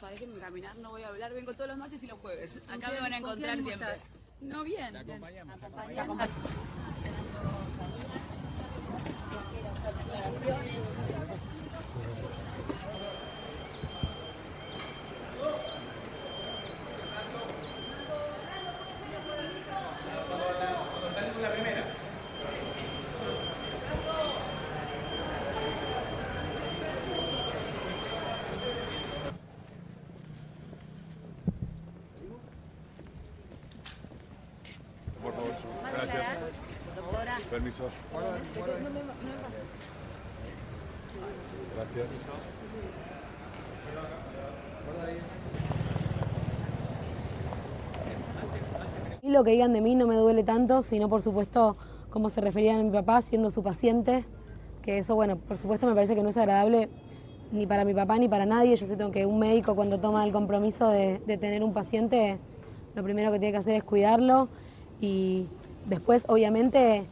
sabés que en caminar no voy a hablar, vengo todos los martes y los jueves. Acá me van a encontrar siempre. No, bien. La acompañamos. Por favor, gracias. Doctora. Permiso. Gracias. Y lo que digan de mí no me duele tanto, sino por supuesto cómo se referían a mi papá siendo su paciente, que eso, bueno, por supuesto me parece que no es agradable ni para mi papá ni para nadie. Yo siento que un médico cuando toma el compromiso de tener un paciente, lo primero que tiene que hacer es cuidarlo y después obviamente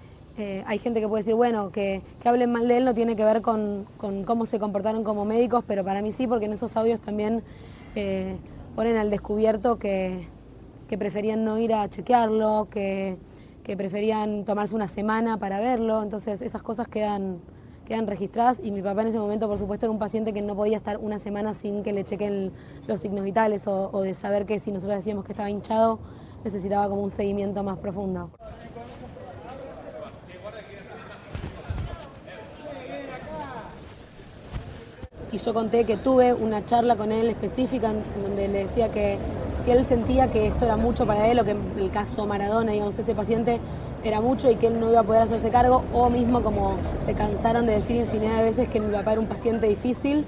hay gente que puede decir, bueno, que hablen mal de él no tiene que ver con cómo se comportaron como médicos, pero para mí sí, porque en esos audios también ponen al descubierto que preferían no ir a chequearlo, que preferían tomarse una semana para verlo, entonces esas cosas quedan registradas y mi papá en ese momento por supuesto era un paciente que no podía estar una semana sin que le chequen los signos vitales o de saber que si nosotros decíamos que estaba hinchado necesitaba como un seguimiento más profundo. Y yo conté que tuve una charla con él específica en donde le decía que si él sentía que esto era mucho para él o que el caso Maradona, digamos, ese paciente era mucho y que él no iba a poder hacerse cargo, o mismo como se cansaron de decir infinidad de veces que mi papá era un paciente difícil,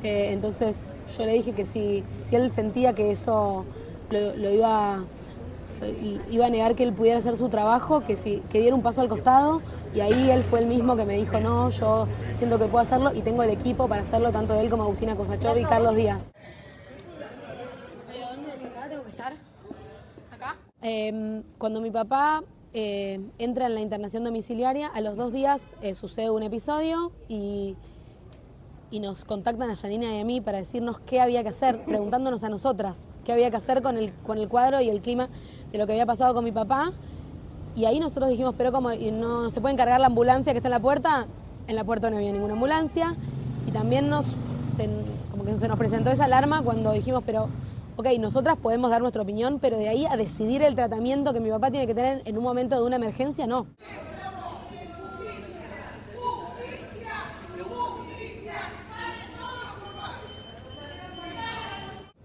entonces yo le dije que si él sentía que eso lo iba a negar que él pudiera hacer su trabajo, que diera un paso al costado, y ahí él fue el mismo que me dijo, no, yo siento que puedo hacerlo y tengo el equipo para hacerlo, tanto él como Agustina Kosachov y Carlos Díaz. ¿Dónde es acá? ¿Tengo que estar? ¿Acá? Cuando mi papá entra en la internación domiciliaria, a los 2 días sucede un episodio y nos contactan a Janina y a mí para decirnos qué había que hacer, preguntándonos a nosotras qué había que hacer con el cuadro y el clima de lo que había pasado con mi papá. Y ahí nosotros dijimos, pero como no se puede encargar la ambulancia que está en la puerta no había ninguna ambulancia. Y también como que se nos presentó esa alarma cuando dijimos, pero ok, nosotras podemos dar nuestra opinión, pero de ahí a decidir el tratamiento que mi papá tiene que tener en un momento de una emergencia, no.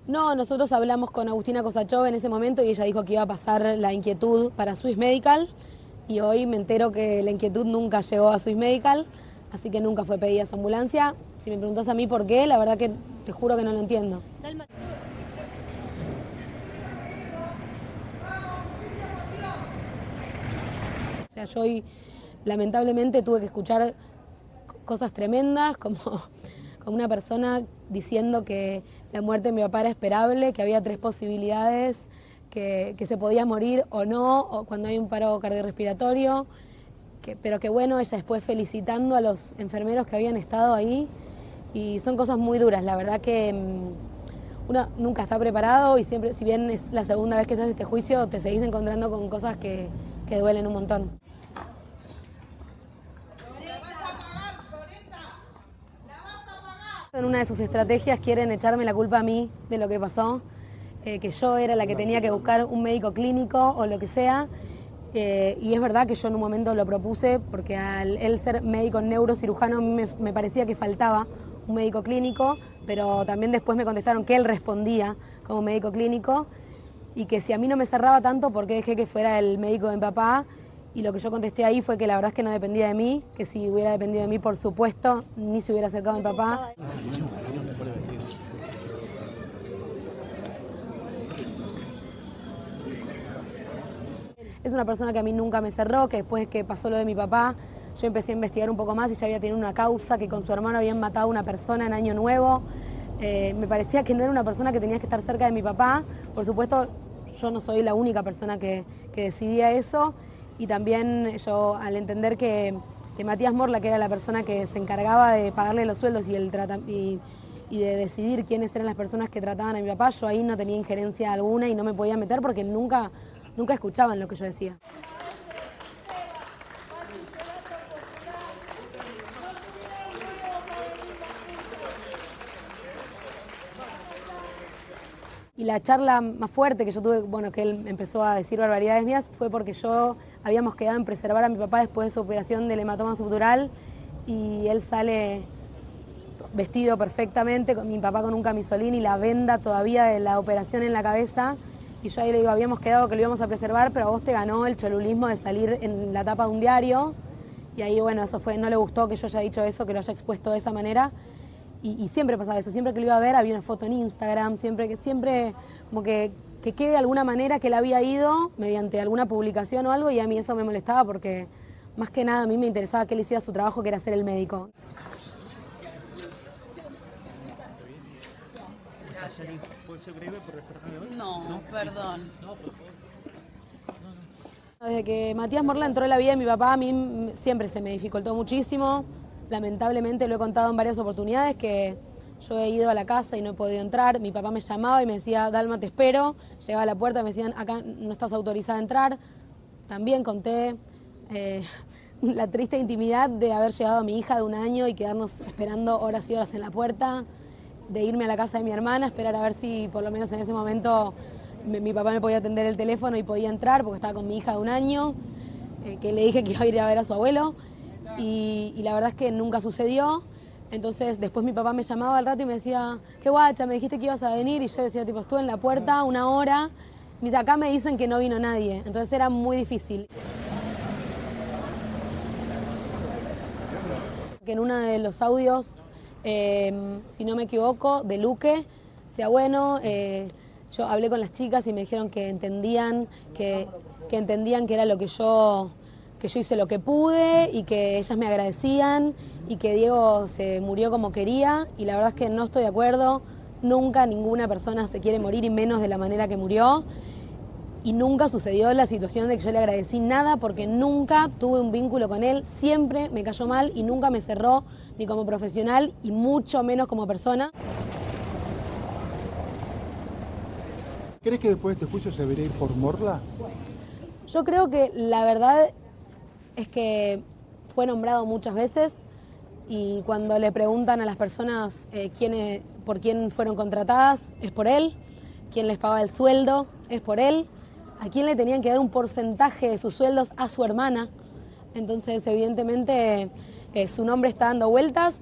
No, nosotros hablamos con Agustina Kosachov en ese momento y ella dijo que iba a pasar la inquietud para Swiss Medical y hoy me entero que la inquietud nunca llegó a Swiss Medical, así que nunca fue pedida esa ambulancia. Si me preguntas a mí por qué, la verdad que te juro que no lo entiendo. O sea, yo hoy lamentablemente tuve que escuchar cosas tremendas como una persona diciendo que la muerte de mi papá era esperable, que había 3 posibilidades, que se podía morir o no, o cuando hay un paro cardiorrespiratorio, pero que bueno, ella después felicitando a los enfermeros que habían estado ahí, y son cosas muy duras, la verdad que uno nunca está preparado y siempre, si bien es la segunda vez que se hace este juicio, te seguís encontrando con cosas que duelen un montón. En una de sus estrategias quieren echarme la culpa a mí de lo que pasó, que yo era la que tenía que buscar un médico clínico o lo que sea, y es verdad que yo en un momento lo propuse porque al él ser médico neurocirujano a mí me parecía que faltaba un médico clínico, pero también después me contestaron que él respondía como médico clínico y que si a mí no me cerraba tanto, ¿por qué dejé que fuera el médico de mi papá? Y lo que yo contesté ahí fue que la verdad es que no dependía de mí, que si hubiera dependido de mí, por supuesto, ni se hubiera acercado a mi papá. Es una persona que a mí nunca me cerró, que después que pasó lo de mi papá, yo empecé a investigar un poco más y ya había tenido una causa, que con su hermano habían matado a una persona en Año Nuevo. Me parecía que no era una persona que tenía que estar cerca de mi papá. Por supuesto, yo no soy la única persona que decidía eso. Y también yo, al entender que Matías Morla, que era la persona que se encargaba de pagarle los sueldos y y de decidir quiénes eran las personas que trataban a mi papá, yo ahí no tenía injerencia alguna y no me podía meter porque nunca escuchaban lo que yo decía. Y la charla más fuerte que yo tuve, bueno, que él empezó a decir barbaridades mías, fue porque habíamos quedado en preservar a mi papá después de su operación del hematoma subdural y él sale vestido perfectamente, con mi papá con un camisolín y la venda todavía de la operación en la cabeza. Y yo ahí le digo, habíamos quedado que lo íbamos a preservar, pero a vos te ganó el cholulismo de salir en la tapa de un diario. Y ahí, bueno, eso fue, no le gustó que yo haya dicho eso, que lo haya expuesto de esa manera. Y siempre pasaba eso, siempre que lo iba a ver había una foto en Instagram, siempre como que quede de alguna manera que él había ido mediante alguna publicación o algo, y a mí eso me molestaba porque más que nada a mí me interesaba que él hiciera su trabajo, que era ser el médico. ¿Puede ser breve por respetarme? No, perdón. Desde que Matías Morla entró en la vida de mi papá, a mí siempre se me dificultó muchísimo. Lamentablemente lo he contado en varias oportunidades que yo he ido a la casa y no he podido entrar. Mi papá me llamaba y me decía, Dalma, te espero. Llegaba a la puerta y me decían, acá no estás autorizada a entrar. También conté la triste intimidad de haber llegado a mi hija de 1 año y quedarnos esperando horas y horas en la puerta, de irme a la casa de mi hermana, esperar a ver si por lo menos en ese momento mi papá me podía atender el teléfono y podía entrar porque estaba con mi hija de 1 año, que le dije que iba a ir a ver a su abuelo. Y la verdad es que nunca sucedió. Entonces después mi papá me llamaba al rato y me decía, qué guacha, me dijiste que ibas a venir, y yo decía, tipo, estuve en la puerta 1 hora, me dice, acá me dicen que no vino nadie, entonces era muy difícil. Que en uno de los audios, si no me equivoco, de Luque, decía, bueno, yo hablé con las chicas y me dijeron que entendían que era lo que yo hice lo que pude y que ellas me agradecían y que Diego se murió como quería, y la verdad es que no estoy de acuerdo. Nunca ninguna persona se quiere morir, y menos de la manera que murió, y nunca sucedió la situación de que yo le agradecí nada porque nunca tuve un vínculo con él, siempre me cayó mal y nunca me cerró ni como profesional y mucho menos como persona. ¿Crees que después de este juicio se debería ir por Morla? Yo creo que la verdad es que fue nombrado muchas veces, y cuando le preguntan a las personas por quién fueron contratadas, es por él. Quién les pagaba el sueldo, es por él. A quién le tenían que dar un porcentaje de sus sueldos, a su hermana. Entonces, evidentemente, su nombre está dando vueltas.